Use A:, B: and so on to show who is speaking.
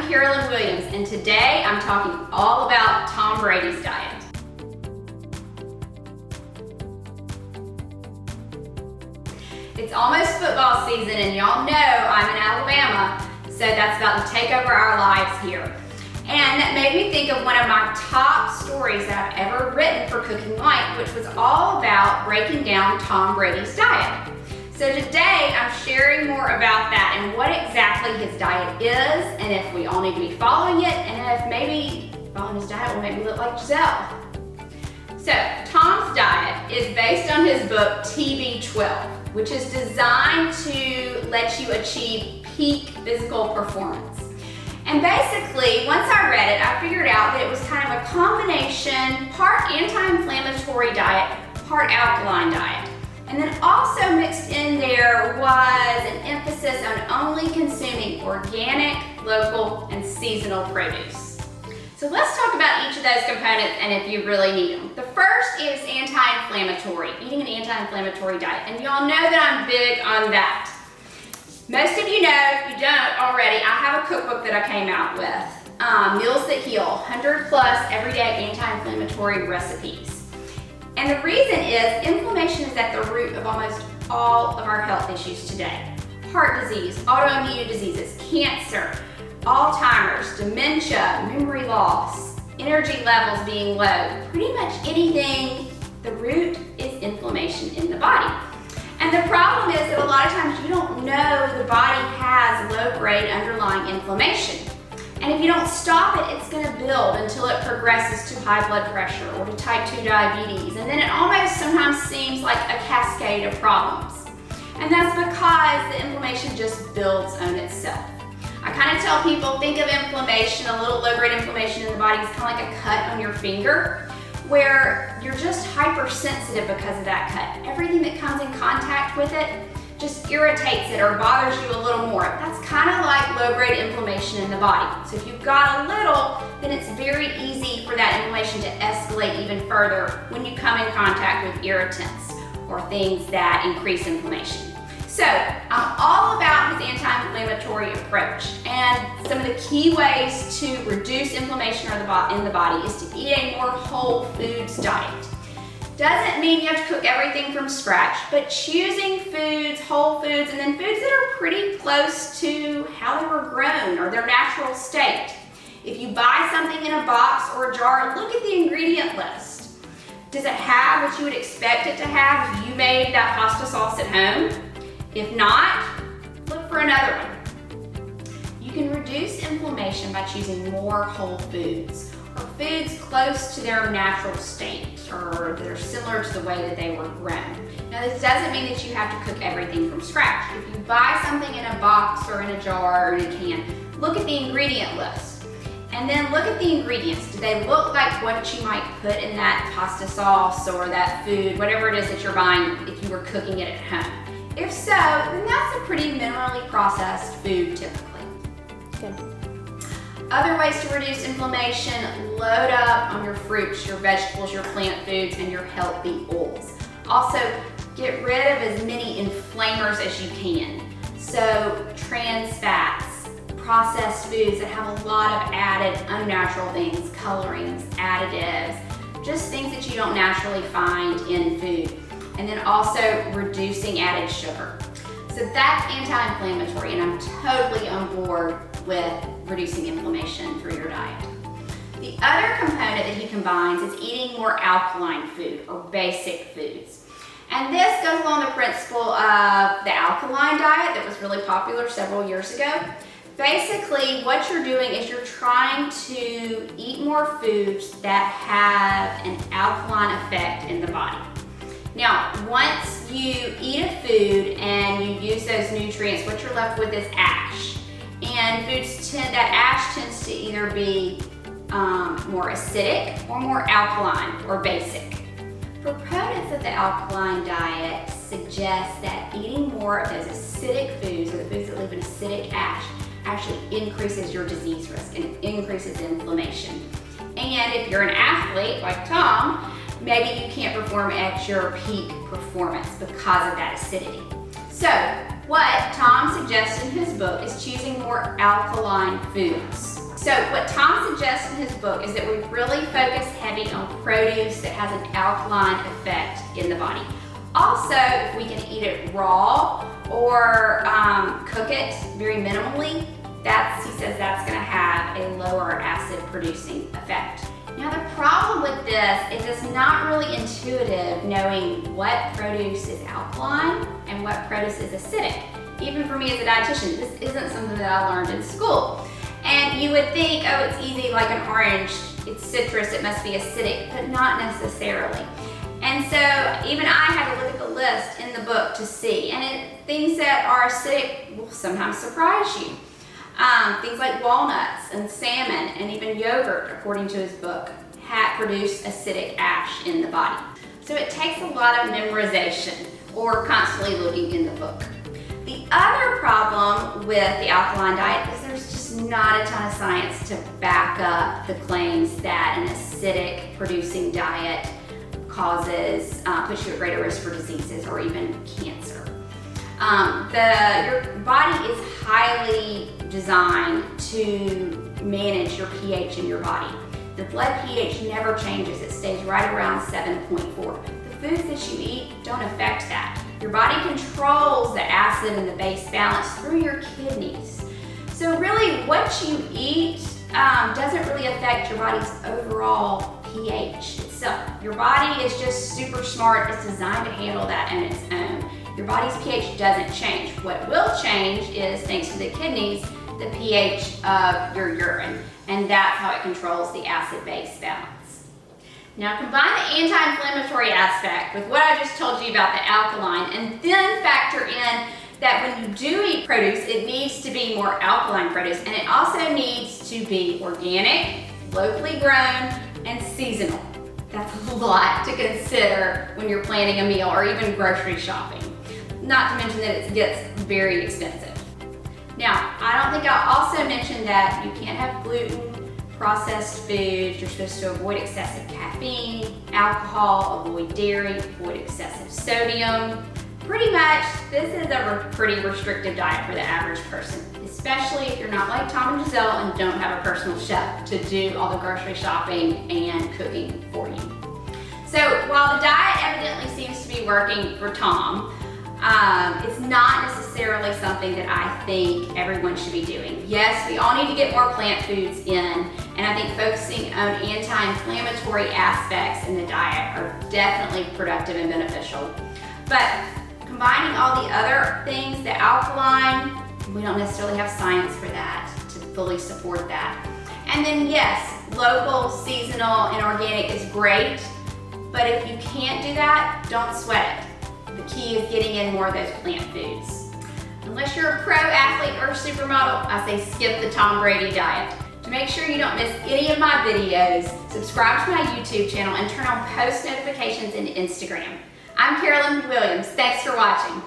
A: Carolyn Williams, and today I'm talking all about Tom Brady's diet. It's almost football season, and y'all know I'm in Alabama, so that's about to take over our lives here. And that made me think of one of my top stories that I've ever written for Cooking Light, which was all about breaking down Tom Brady's diet. So today I'm sharing more about that and what exactly his diet is, and if we all need to be following it, and if maybe following his diet will make me look like Giselle. So Tom's diet is based on his book TB12, which is designed to let you achieve peak physical performance. And basically, once I read it, I figured out that it was kind of a combination, part anti-inflammatory diet, part alkaline diet. And then also mixed in there was an emphasis on only consuming organic, local, and seasonal produce. So let's talk about each of those components and if you really need them. The first is anti-inflammatory, eating an anti-inflammatory diet. And y'all know that I'm big on that. Most of you know, if you don't already, I have a cookbook that I came out with, Meals That Heal, 100 plus everyday anti-inflammatory recipes. And the reason is inflammation is at the root of almost all of our health issues today. Heart disease, autoimmune diseases, cancer, Alzheimer's, dementia, memory loss, energy levels being low, pretty much anything, the root is inflammation in the body. And the problem is that a lot of times you don't know the body has low-grade underlying inflammation. And if you don't stop it, it's going to build until it progresses to high blood pressure or to type 2 diabetes. And then it almost sometimes seems like a cascade of problems. And that's because the inflammation just builds on itself. I kind of tell people, think of inflammation, a little low-grade inflammation in the body is kind of like a cut on your finger, where you're just hypersensitive because of that cut. Everything that comes in contact with it just irritates it or bothers you a little more. That's kind of like low-grade inflammation in the body. So if you've got a little, then it's very easy for that inflammation to escalate even further when you come in contact with irritants or things that increase inflammation. So I'm all about his anti-inflammatory approach, and some of the key ways to reduce inflammation in the body is to eat a more whole foods diet. Doesn't mean you have to cook everything from scratch, but choosing foods, whole foods, and then foods that are pretty close to how they were grown or their natural state. If you buy something in a box or a jar, look at the ingredient list. Does it have what you would expect it to have if you made that pasta sauce at home? If not, look for another one. You can reduce inflammation by choosing more whole foods or foods close to their natural state or that are similar to the way that they were grown. Now, this doesn't mean that you have to cook everything from scratch. If you buy something in a box or in a jar or in a can, look at the ingredient list and then look at the ingredients. Do they look like what you might put in that pasta sauce or that food, whatever it is that you're buying if you were cooking it at home? If so, then that's a pretty minimally processed food typically. Good. Other ways to reduce inflammation, load up on your fruits, your vegetables, your plant foods, and your healthy oils. Also, get rid of as many inflammers as you can. So trans fats, processed foods that have a lot of added unnatural things, colorings, additives, just things that you don't naturally find in food. And then also reducing added sugar. So that's anti-inflammatory, and I'm totally on board with reducing inflammation through your diet. The other component that he combines is eating more alkaline food or basic foods. And this goes along the principle of the alkaline diet that was really popular several years ago. Basically, what you're doing is you're trying to eat more foods that have an alkaline effect in the body. Now, once you eat a food and you use those nutrients, what you're left with is ash. And that ash tends to either be more acidic or more alkaline or basic. Proponents of the alkaline diet suggest that eating more of those acidic foods or the foods that leave an acidic ash actually increases your disease risk and increases inflammation. And if you're an athlete like Tom, maybe you can't perform at your peak performance because of that acidity. So what Tom suggests in his book is choosing more alkaline foods. So what Tom suggests in his book is that we really focus heavy on produce that has an alkaline effect in the body. Also, if we can eat it raw or cook it very minimally, he says that's going to have a lower acid producing effect. Now the problem with this is it's not really intuitive knowing what produce is alkaline and what produce is acidic. Even for me as a dietitian, this isn't something that I learned in school. And you would think, oh, it's easy, like an orange, it's citrus, it must be acidic, but not necessarily. And so even I had to look at the list in the book to see, and things that are acidic will sometimes surprise you. Things like walnuts and salmon and even yogurt, according to his book, produce acidic ash in the body. So it takes a lot of memorization or constantly looking in the book. The other problem with the alkaline diet is there's just not a ton of science to back up the claims that an acidic producing diet puts you at greater risk for diseases or even cancer. Your body is highly designed to manage your pH in your body. Your blood pH never changes. It stays right around 7.4. The foods that you eat don't affect that. Your body controls the acid and the base balance through your kidneys. So really what you eat doesn't really affect your body's overall pH itself. Your body is just super smart. It's designed to handle that on its own. Your body's pH doesn't change. What will change is, thanks to the kidneys, the pH of your urine, and that's how it controls the acid-base balance. Now combine the anti-inflammatory aspect with what I just told you about the alkaline, and then factor in that when you do eat produce, it needs to be more alkaline produce, and it also needs to be organic, locally grown, and seasonal. That's a lot to consider when you're planning a meal or even grocery shopping. Not to mention that it gets very expensive. Now, I don't think I also mentioned that you can't have gluten, processed foods, you're supposed to avoid excessive caffeine, alcohol, avoid dairy, avoid excessive sodium. Pretty much, this is a pretty restrictive diet for the average person, especially if you're not like Tom and Giselle and don't have a personal chef to do all the grocery shopping and cooking for you. So while the diet evidently seems to be working for Tom, it's not necessarily something that I think everyone should be doing. Yes, we all need to get more plant foods in, and I think focusing on anti-inflammatory aspects in the diet are definitely productive and beneficial. But combining all the other things, the alkaline, we don't necessarily have science for that to fully support that. And then yes, local, seasonal, and organic is great, but if you can't do that, don't sweat it. The key is getting in more of those plant foods. Unless you're a pro athlete or a supermodel, I say skip the Tom Brady diet. To make sure you don't miss any of my videos, subscribe to my YouTube channel and turn on post notifications in Instagram. I'm Carolyn Williams. Thanks for watching.